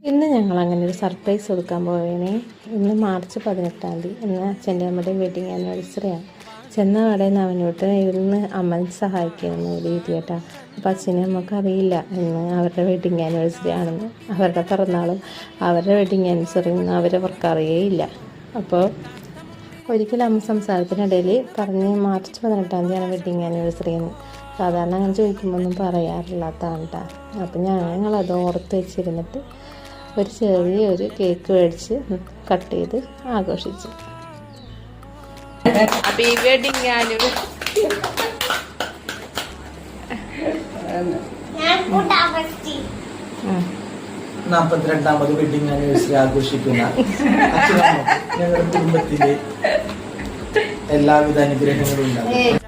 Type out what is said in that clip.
ഇന്ന് ഞങ്ങൾ അങ്ങനെ ഒരു സർപ്രൈസ് കൊടുക്കാൻ പോവേനെ. ഇന്ന് മാർച്ച് 18-ാം തീയതി. ഇന്ന് അച്ഛൻ്റെ അമ്മയുടെയും വെഡിങ് ആനിവേഴ്സറിയാണ്. ചെന്ന കടയിൽ നിന്ന് അവനോട്ട് ഇന്ന് അമ്മ സഹായിക്കുന്നു രീതിയേട്ടാ. അപ്പം അച്ഛനും അമ്മക്ക് അറിയില്ല ഇന്ന് അവരുടെ വെഡിങ് ആനിവേഴ്സറി ആണെന്ന്. അവരുടെ പിറന്നാളും അവരുടെ വെഡിങ് ആനിവേഴ്സറിയും അവരവർക്ക് അറിയേയില്ല. അപ്പോൾ ഒരിക്കലും അമ്മ സംസാരത്തിനിടയിൽ പറഞ്ഞ് മാർച്ച് 18-ാം തീയതിയാണ് വെഡിങ് ആനിവേഴ്സറി എന്ന്. സാധാരണ അങ്ങനെ ചോദിക്കുമ്പോൾ ഒന്നും പറയാറില്ലാത്തതാണ് കേട്ടോ. അപ്പം ഞങ്ങളത് ഓർത്ത് വെച്ചിരുന്നിട്ട് ഒരു ചെറിയൊരു കേക്ക് മേടിച്ച് കട്ട് ചെയ്ത് ആഘോഷിച്ചു. Happy wedding anniversary. 42ാമത് വെഡിങ് ആനിവേഴ്സറി ആഘോഷിക്കുന്ന അച്ഛനമ്മ ഞങ്ങളുടെ കുടുംബത്തിലെ എല്ലാവിധ അനുഗ്രഹങ്ങളും ഉണ്ടാകും.